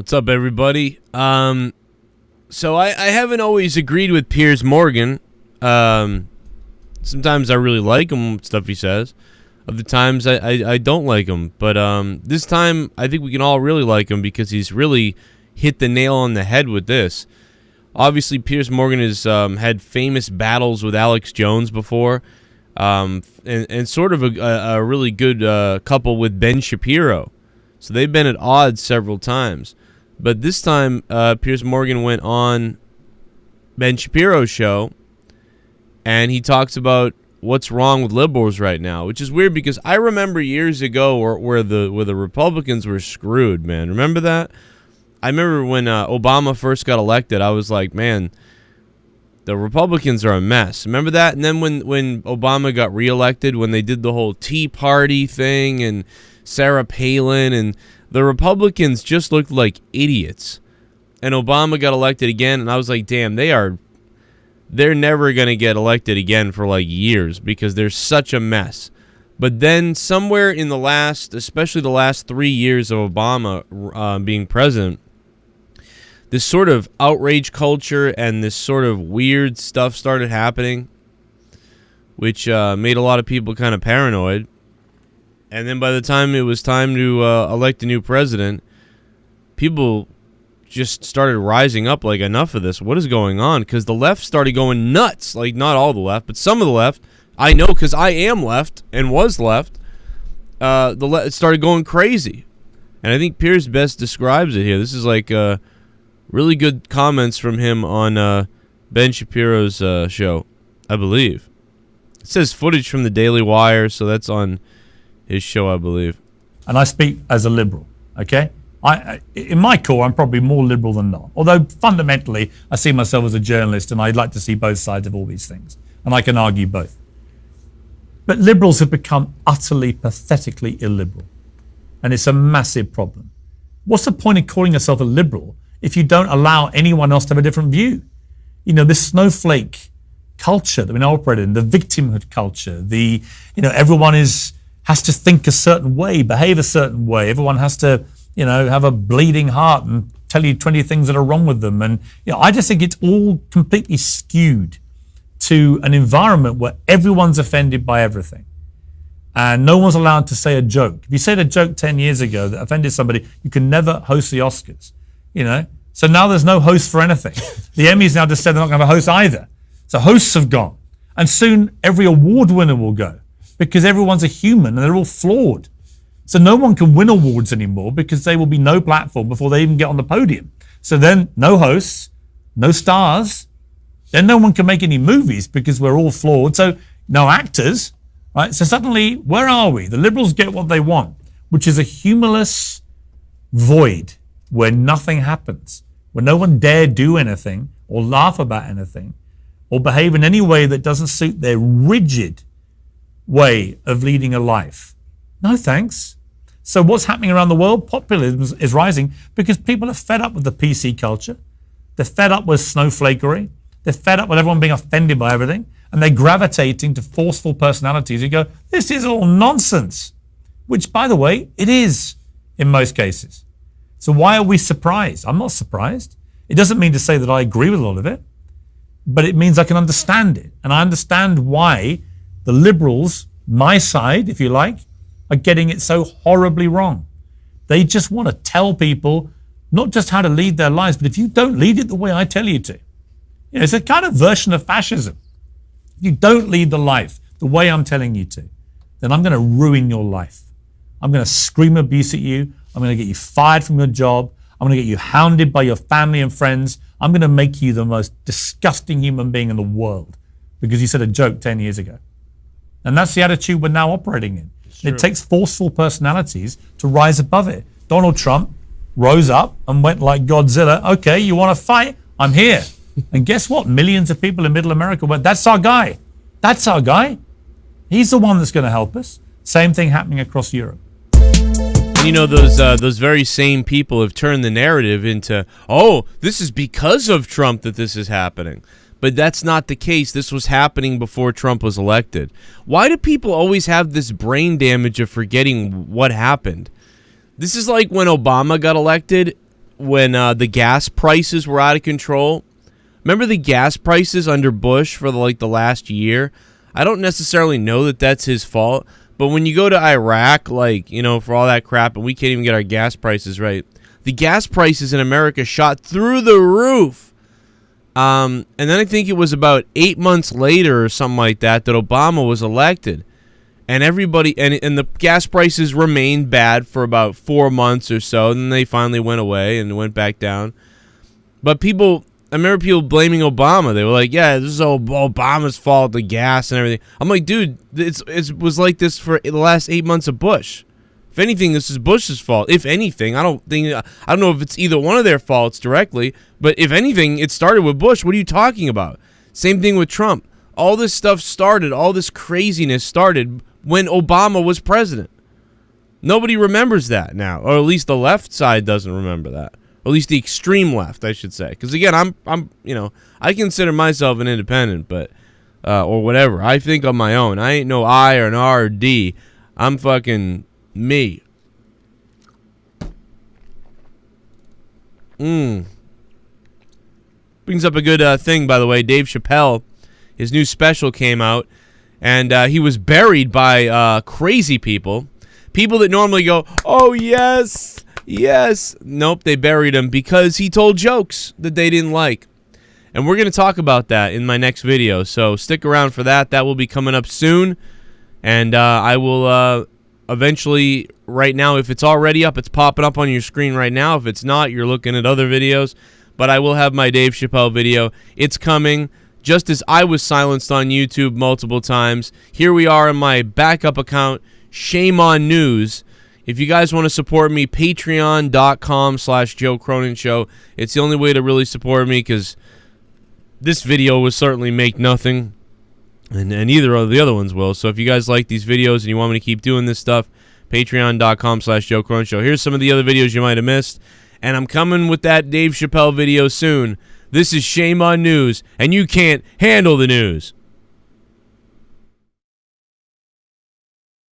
What's up, everybody? So I haven't always agreed with Piers Morgan. Sometimes I really like him, stuff he says. Other times I don't like him. But this time I think we can all really like him because he's really hit the nail on the head with this. Obviously, Piers Morgan has had famous battles with Alex Jones before, and sort of a really good couple with Ben Shapiro. So they've been at odds several times. But this time, Piers Morgan went on Ben Shapiro's show, and he talks about what's wrong with liberals right now, which is weird because I remember years ago where the Republicans were screwed, man. Remember that? I remember when Obama first got elected, I was like, man, the Republicans are a mess. Remember that? And then when Obama got reelected, when they did the whole Tea Party thing and Sarah Palin, and the Republicans just looked like idiots. And Obama got elected again, and I was like, damn, they're never going to get elected again for like years because they're such a mess. But then somewhere in especially the last 3 years of Obama being president, this sort of outrage culture and this sort of weird stuff started happening, which made a lot of people kind of paranoid. And then by the time it was time to elect a new president, people just started rising up like, enough of this. What is going on? Because the left started going nuts. Like, not all the left, but some of the left. I know because I am left and was left. It started going crazy. And I think Piers best describes it here. This is like really good comments from him on Ben Shapiro's show, I believe. It says footage from the Daily Wire, so that's on his show, I believe. And I speak as a liberal, okay? In my core, I'm probably more liberal than not. Although fundamentally, I see myself as a journalist and I'd like to see both sides of all these things. And I can argue both. But liberals have become utterly, pathetically illiberal. And it's a massive problem. What's the point of calling yourself a liberal if you don't allow anyone else to have a different view? You know, this snowflake culture that we now operate in, the victimhood culture, everyone has to think a certain way, behave a certain way. Everyone has to, have a bleeding heart and tell you 20 things that are wrong with them. And, I just think it's all completely skewed to an environment where everyone's offended by everything. And no one's allowed to say a joke. If you said a joke 10 years ago that offended somebody, you can never host the Oscars, So now there's no host for anything. The Emmys now just said they're not going to have a host either. So hosts have gone. And soon every award winner will go because everyone's a human and they're all flawed. So no one can win awards anymore because there will be no platform before they even get on the podium. So then no hosts, no stars. Then no one can make any movies because we're all flawed. So no actors, right? So suddenly, where are we? The liberals get what they want, which is a humorless void where nothing happens, where no one dare do anything or laugh about anything or behave in any way that doesn't suit their rigid way of leading a life. No thanks. So what's happening around the world? Populism is rising because people are fed up with the PC culture. They're fed up with snowflakery. They're fed up with everyone being offended by everything. And they're gravitating to forceful personalities who go, this is all nonsense. Which, by the way, it is in most cases. So why are we surprised? I'm not surprised. It doesn't mean to say that I agree with a lot of it, but it means I can understand it. And I understand why the liberals, my side, if you like, are getting it so horribly wrong. They just want to tell people not just how to lead their lives, but if you don't lead it the way I tell you to. It's a kind of version of fascism. If you don't lead the life the way I'm telling you to, then I'm going to ruin your life. I'm going to scream abuse at you. I'm going to get you fired from your job. I'm going to get you hounded by your family and friends. I'm going to make you the most disgusting human being in the world because you said a joke 10 years ago. And that's the attitude we're now operating in. It takes forceful personalities to rise above it. Donald Trump rose up and went like Godzilla. Okay, you want to fight? I'm here. And guess what? Millions of people in Middle America went, that's our guy. That's our guy. He's the one that's going to help us. Same thing happening across Europe. Those very same people have turned the narrative into, oh, this is because of Trump that this is happening. But that's not the case. This was happening before Trump was elected. Why do people always have this brain damage of forgetting what happened? This is like when Obama got elected. when the gas prices were out of control. Remember the gas prices under Bush for the last year? I don't necessarily know that that's his fault, but when you go to Iraq, for all that crap, and we can't even get our gas prices right, the gas prices in America shot through the roof. And then I think it was about 8 months later or something like that Obama was elected. And everybody, and the gas prices remained bad for about 4 months or so. And then they finally went away and went back down. But I remember people blaming Obama. They were like, yeah, this is all Obama's fault, the gas and everything. I'm like, dude, it was like this for the last 8 months of Bush. If anything, this is Bush's fault. If anything, I don't know if it's either one of their faults directly, but if anything, it started with Bush. What are you talking about? Same thing with Trump. All this stuff started, all this craziness started when Obama was president. Nobody remembers that now, or at least the left side doesn't remember that. Or at least the extreme left, I should say. Because again, I consider myself an independent, but or whatever. I think on my own. I ain't no I or an R or D. I'm fucking me. Brings up a good thing, by the way. Dave Chappelle, his new special came out, and he was buried by crazy people. People that normally go, oh, yes, yes. Nope, they buried him because he told jokes that they didn't like. And we're going to talk about that in my next video, so stick around for that. That will be coming up soon, and I will eventually, right now, if it's already up, it's popping up on your screen right now. If it's not, you're looking at other videos. But I will have my Dave Chappelle video. It's coming. Just as I was silenced on YouTube multiple times, here we are in my backup account, Shame on News. If you guys want to support me, patreon.com/Joe Cronin Show. It's the only way to really support me because this video will certainly make nothing, and either of the other ones will. So if you guys like these videos and you want me to keep doing this stuff, patreon.com/Joe Cronin Show. Here's some of the other videos you might have missed, and I'm coming with that Dave Chappelle video soon. This is Shame on News, and you can't handle the news.